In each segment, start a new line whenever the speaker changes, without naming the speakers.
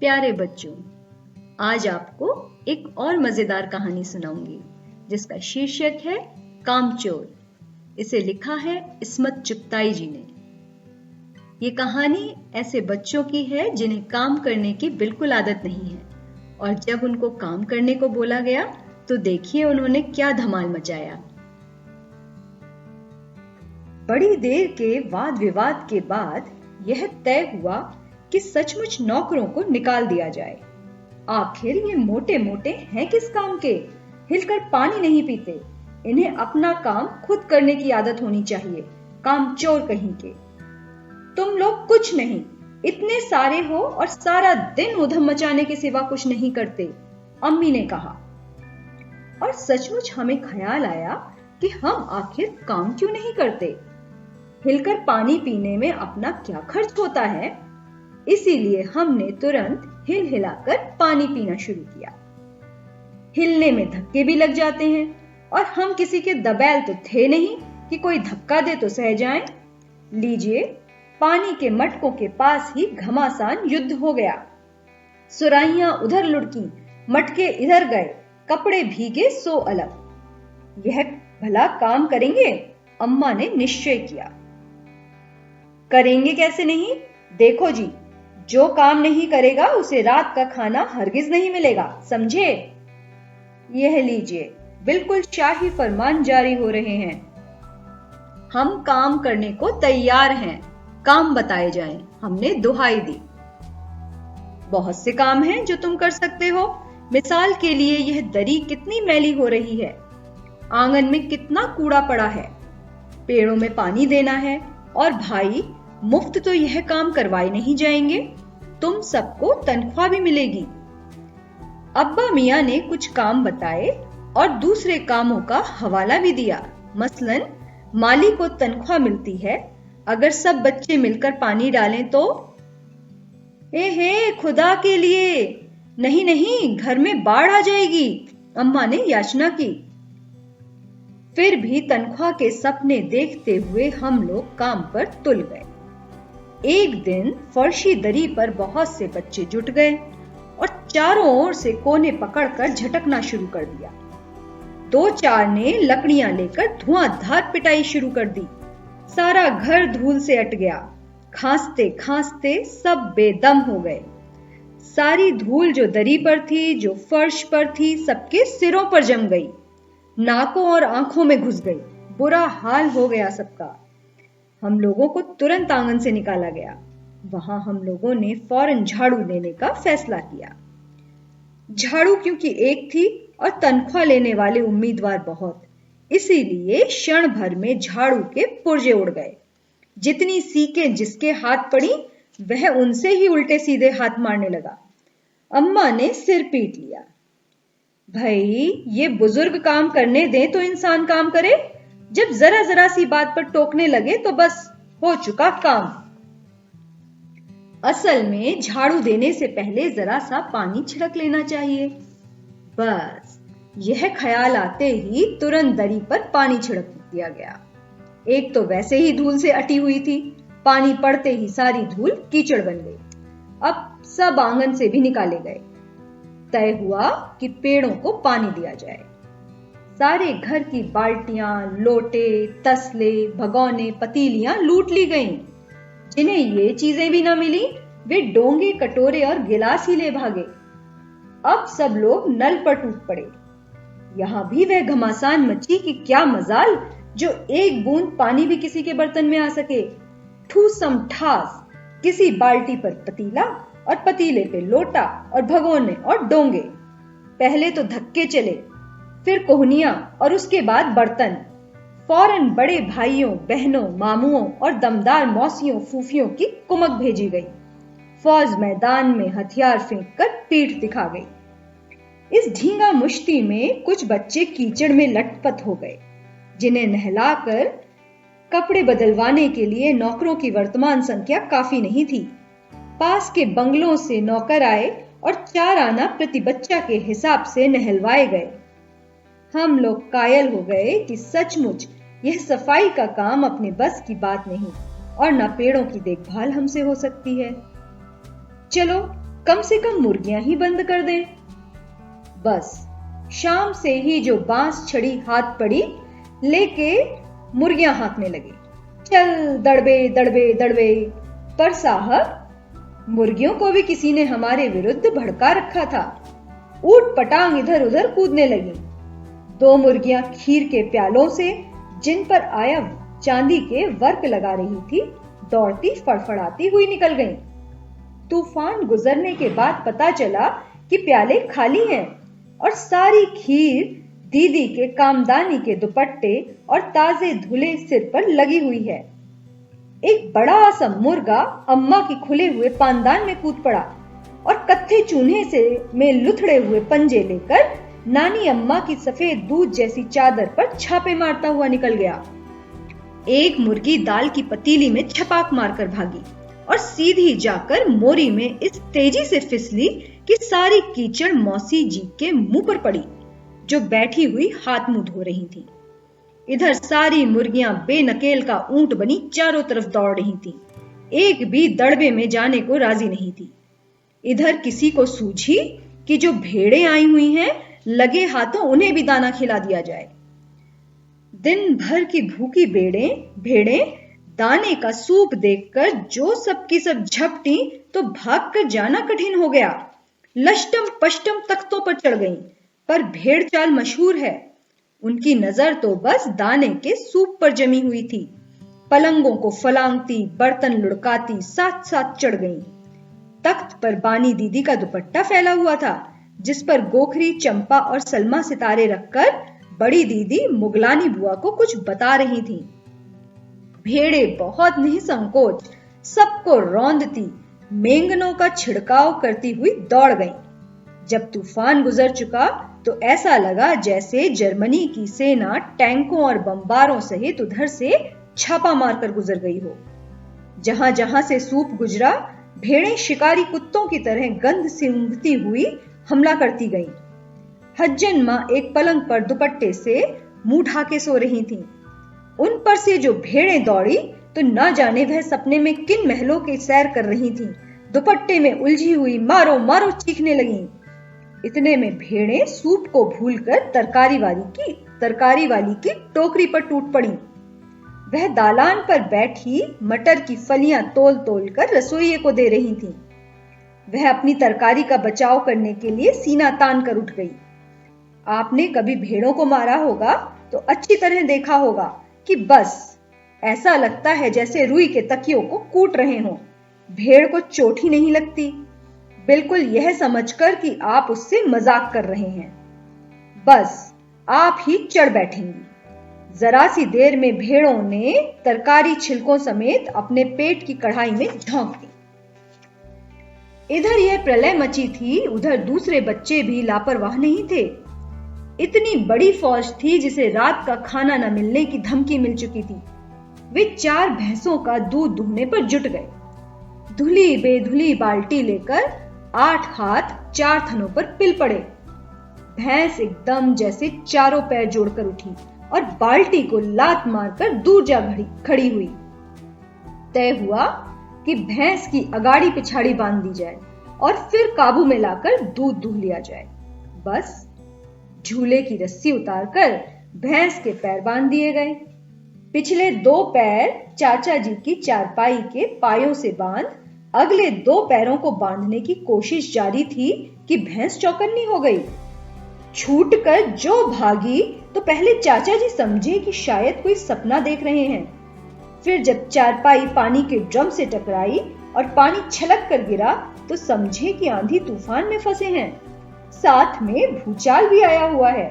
प्यारे बच्चों, आज आपको एक और मजेदार कहानी सुनाऊंगी जिसका शीर्षक है कामचोर। इसे लिखा है इस्मत चुगताई जी ने। ये कहानी ऐसे बच्चों की है जिन्हें काम करने की बिल्कुल आदत नहीं है, और जब उनको काम करने को बोला गया तो देखिए उन्होंने क्या धमाल मचाया। बड़ी देर के वाद विवाद के बाद यह तय हुआ कि सचमुच नौकरों को निकाल दिया जाए। आखिर ये मोटे मोटे हैं किस काम के, हिलकर पानी नहीं पीते। इन्हें अपना काम खुद करने की आदत होनी चाहिए, कामचोर कहीं के। तुम लोग कुछ नहीं, इतने सारे हो और सारा दिन उधम मचाने के सिवा कुछ नहीं करते, अम्मी ने कहा। और सचमुच हमें ख्याल आया कि हम आखिर काम क्यों नहीं करते। हिलकर पानी पीने में अपना क्या खर्च होता है, इसीलिए हमने तुरंत हिल हिलाकर पानी पीना शुरू किया। हिलने में धक्के भी लग जाते हैं, और हम किसी के दबैल तो थे नहीं कि कोई धक्का दे तो सह जाएं। लीजिए, पानी के मटकों के पास ही घमासान युद्ध हो गया। सुराहियां उधर लुढ़की, मटके इधर गए, कपड़े भीगे सो अलग। यह भला काम करेंगे, अम्मा ने निश्चय किया। करेंगे कैसे नहीं, देखो जी, जो काम नहीं करेगा उसे रात का खाना हरगिज नहीं मिलेगा, समझे। यह लीजिए, बिल्कुल शाही फरमान जारी हो रहे हैं। हम काम करने को तैयार हैं, काम बताए जाएं, हमने दुहाई दी। बहुत से काम हैं जो तुम कर सकते हो। मिसाल के लिए यह दरी कितनी मैली हो रही है, आंगन में कितना कूड़ा पड़ा है, पेड़ों में पानी देना है, और भाई मुफ्त तो यह काम करवाए नहीं जाएंगे, तुम सबको तनख्वाह भी मिलेगी। अब्बा मियां ने कुछ काम बताए और दूसरे कामों का हवाला भी दिया। मसलन माली को तनख्वाह मिलती है अगर सब बच्चे मिलकर पानी डालें तो। हे खुदा के लिए, नहीं नहीं, घर में बाढ़ आ जाएगी, अम्मा ने याचना की। फिर भी तनख्वाह के सपने देखते हुए हम लोग काम पर तुल गए। एक दिन फर्शी दरी पर बहुत से बच्चे जुट गए और चारों ओर से कोने पकड़कर झटकना शुरू कर दिया। दो चार ने लकड़ियां लेकर धुआंधार पिटाई शुरू कर दी। सारा घर धूल से अट गया। खांसते खांसते सब बेदम हो गए। सारी धूल जो दरी पर थी, जो फर्श पर थी, सबके सिरों पर जम गई, नाकों और आंखों में घुस गई। बुरा हाल हो गया सबका। हम लोगों को तुरंत आंगन से निकाला गया। वहां हम लोगों ने फौरन झाड़ू लेने का फैसला किया। झाड़ू क्योंकि एक थी और तनख्वाह लेने वाले उम्मीदवार बहुत, इसीलिए क्षण भर में झाड़ू के पुर्जे उड़ गए। जितनी सीकें जिसके हाथ पड़ी, वह उनसे ही उल्टे सीधे हाथ मारने लगा। अम्मा ने सिर पीट लिया। भाई, ये बुजुर्ग काम करने दें तो इंसान काम करे, जब जरा जरा सी बात पर टोकने लगे तो बस हो चुका काम। असल में झाड़ू देने से पहले जरा सा पानी छिड़क लेना चाहिए। बस यह ख्याल आते ही तुरंत दरी पर पानी छिड़क दिया गया। एक तो वैसे ही धूल से अटी हुई थी, पानी पड़ते ही सारी धूल कीचड़ बन गई। अब सब आंगन से भी निकाले गए। तय हुआ कि पेड़ों को पानी दिया जाए। सारे घर की बाल्टियां, लोटे, तसले, भगोने, पतीलियां लूट ली गईं। जिन्हें ये चीजें भी ना मिली, वे डोंगे, कटोरे और गिलास ही ले भागे। अब सब लोग नल पर टूट पड़े। यहां भी वह घमासान मची कि क्या मजाल जो एक बूंद पानी भी किसी के बर्तन में आ सके। ठूसम ठास, किसी बाल्टी पर पतीला और पतीले पे लोटा और भगोने और डोंगे। पहले तो धक्के चले, फिर कोहनियां और उसके बाद बर्तन। फौरन बड़े भाइयों, बहनों, मामुओं और दमदार मौसियों, फूफियों की कुमक भेजी गई। फौज मैदान में हथियार फेंककर पीठ दिखा गई। इस ढींगा मुश्ती में कुछ बच्चे कीचड़ में लटपट हो गए, जिन्हें नहलाकर कपड़े बदलवाने के लिए नौकरों की वर्तमान संख्या काफी नहीं थी। पास के बंगलों से नौकर आए और 4 आना प्रति बच्चा के हिसाब से नहलवाए गए। हम लोग कायल हो गए कि सचमुच यह सफाई का काम अपने बस की बात नहीं, और न पेड़ों की देखभाल हमसे हो सकती है। चलो कम से कम मुर्गियां ही बंद कर दें। बस शाम से ही जो बांस छड़ी हाथ पड़ी लेके मुर्गियां हाँकने लगी, चल दड़बे दड़बे दड़बे। पर साहब, मुर्गियों को भी किसी ने हमारे विरुद्ध भड़का रखा था। ऊट पटांग इधर उधर कूदने लगी। 2 मुर्गियां खीर के प्यालों से, जिन पर आया चांदी के वर्क लगा रही थी, दौड़ती फड़फड़ाती हुई निकल गईं। तूफान गुजरने के बाद पता चला कि प्याले खाली हैं और सारी खीर दीदी के कामदानी के दुपट्टे और ताजे धुले सिर पर लगी हुई है। एक बड़ा सा मुर्गा अम्मा की खुले हुए पानदान में कूद पड़ा और कत्थे चूल्हे से में लुथड़े हुए पंजे लेकर नानी अम्मा की सफेद दूध जैसी चादर पर छापे मारता हुआ निकल गया। एक मुर्गी दाल की पतीली में छपाक मारकर भागी और सीधी जाकर मोरी में इस तेजी से फिसली कि सारी कीचड़ मौसी जी के मुंह पर पड़ी, जो बैठी हुई हाथ मुंह धो रही थी। इधर सारी मुर्गियां बेनकेल का ऊंट बनी चारों तरफ दौड़ रही थीं। एक भी दड़बे में जाने को राजी नहीं थी। इधर किसी को सूझी कि जो भेड़ें आई हुई हैं, लगे हाथों उन्हें भी दाना खिला दिया जाए। दिन भर की भूखी भेड़ें दाने का सूप देखकर जो सबकी सब झपटी तो भागकर जाना कठिन हो गया। लष्टम पष्टम तख्तों पर चढ़ गईं, पर भेड़ चाल मशहूर है। उनकी नजर तो बस दाने के सूप पर जमी हुई थी। पलंगों को फलांगती, बर्तन लुढ़काती साथ साथ चढ़ गईं। तख्त पर बानी दीदी का दुपट्टा फैला हुआ था, जिस पर गोखरी, चंपा और सलमा सितारे रखकर बड़ी दीदी मुगलानी बुआ को कुछ बता रही थी। भेड़े बहुत निसंकोच सबको रौंदती, मेंगनों का छिड़काव करती हुई दौड़ गईं। जब तूफान गुजर चुका तो ऐसा लगा जैसे जर्मनी की सेना टैंकों और बमबारों सहित उधर से छापा मारकर गुजर गई हो। जहां जहां से सूप गुजरा, भेड़ें शिकारी कुत्तों की तरह गंध सूंघती हुई हमला करती गईं। हज्जन मां एक पलंग पर दुपट्टे से मुंह ढाके सो रही थीं। उन पर से जो भेड़ें दौड़ी तो ना जाने वह सपने में किन महलों की सैर कर रही थीं। दुपट्टे में उलझी हुई मारो मारो चीखने लगीं। इतने में भेड़ें सूप को भूलकर तरकारी वाली की टोकरी पर टूट पड़ी। वह दालान पर बैठी मटर की फलियां तोल तोल कर रसोइये को दे रही थी। वह अपनी तरकारी का बचाव करने के लिए सीना तान कर उठ गई। आपने कभी भेड़ों को मारा होगा तो अच्छी तरह देखा होगा कि बस ऐसा लगता है जैसे रुई के तकियों को कूट रहे हों। भेड़ को चोट ही नहीं लगती, बिल्कुल यह समझकर कि आप उससे मजाक कर रहे हैं। बस आप ही चढ़ बैठेंगी। जरा सी देर में भेड़ों ने तरकारी छिलकों समेत अपने पेट की कढ़ाई में झोंक दी। इधर यह प्रलय मची थी, उधर दूसरे बच्चे भी लापरवाह नहीं थे। इतनी बड़ी फौज थी जिसे रात का खाना न मिलने की धमकी मिल चुकी थी। वे 4 भैंसों का दूध दूहने पर जुट गए। धुली बेधुली बाल्टी लेकर 8 हाथ 4 थनों पर पिल पड़े। भैंस एकदम जैसे चारों पैर जोड़कर उठी और बाल्टी को लात मारकर दूर जा खड़ी हुई। तय हुआ कि भैंस की अगाड़ी पिछाड़ी बांध दी जाए और फिर काबू में लाकर दूध दूह लिया जाए। बस झूले की रस्सी उतारकर भैंस के पैर बांध दिए गए। पिछले 2 पैर चाचा जी की चारपाई के पायों से बांध अगले 2 पैरों को बांधने की कोशिश जारी थी कि भैंस चौकन्नी हो गई। छूटकर जो भागी तो पहले चाचा जी समझे कि शायद कोई सपना देख रहे हैं। फिर जब चारपाई पानी के ड्रम से टकराई और पानी छलक कर गिरा तो समझे कि आंधी तूफान में फंसे हैं, साथ में भूचाल भी आया हुआ है।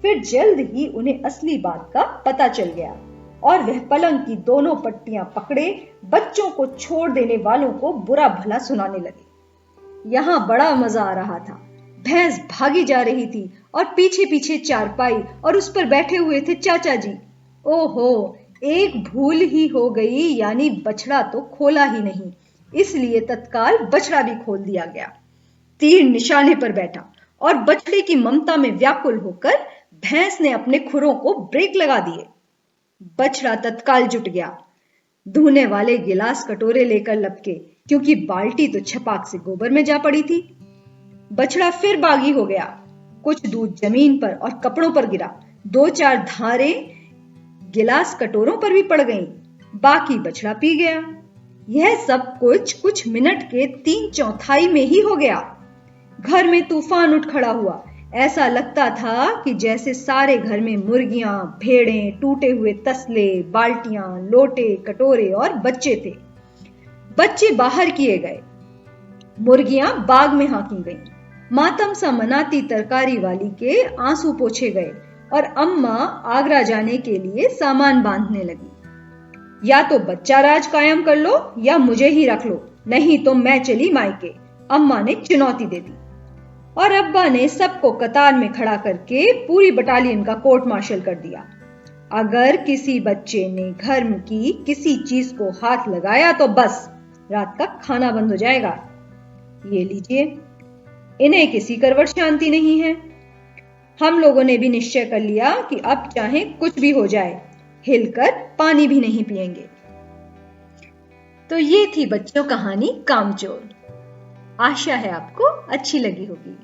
फिर जल्द ही उन्हें असली बात का पता चल गया और वह पलंग की दोनों पट्टियां पकड़े बच्चों को छोड़ देने वालों को बुरा भला सुनाने लगे। यहां बड़ा मजा आ रहा था। भैंस भागी जा रही थी और पीछे पीछे चारपाई और उस पर बैठे हुए थे चाचा जी। ओहो, एक भूल ही हो गई, यानी बछड़ा तो खोला ही नहीं, इसलिए तत्काल बछड़ा भी खोल दिया गया। तीर निशाने पर बैठा और बछड़े की ममता में व्याकुल होकर भैंस ने अपने खुरों को ब्रेक लगा दिए। बछड़ा तत्काल जुट गया। धोने वाले गिलास कटोरे लेकर लपके क्योंकि बाल्टी तो छपाक से गोबर में जा पड़ी थी। बछड़ा फिर बागी हो गया। कुछ दूध जमीन पर और कपड़ों पर गिरा। 2-4 धारें गिलास कटोरों पर भी पड़ गईं। बाकी बछड़ा पी गया। यह सब कुछ मिनट के 3/4 में ही हो गया। घर में तूफान उठ खड़ा हुआ। ऐसा लगता था कि जैसे सारे घर में मुर्गियां, भेड़ें, टूटे हुए तसले, बाल्टियां, लोटे, कटोरे और बच्चे थे। बच्चे बाहर किए गए, मुर्गियां बाग में हाकी गईं। मातम सा मनाती तरकारी वाली के आंसू पोंछे गए और अम्मा आगरा जाने के लिए सामान बांधने लगी। या तो बच्चा राज कायम कर लो या मुझे ही रख लो, नहीं तो मैं चली मायके, अम्मा ने चुनौती दे दी। और अब्बा ने सबको कतार में खड़ा करके पूरी बटालियन का कोर्ट मार्शल कर दिया। अगर किसी बच्चे ने घर की किसी चीज को हाथ लगाया तो बस रात का खाना बंद हो जाएगा। ये लीजिए, इन्हें किसी करवट शांति नहीं है। हम लोगों ने भी निश्चय कर लिया कि अब चाहे कुछ भी हो जाए, हिलकर पानी भी नहीं पिएंगे। तो ये थी बच्चों कहानी कामचोर। आशा है आपको अच्छी लगी होगी।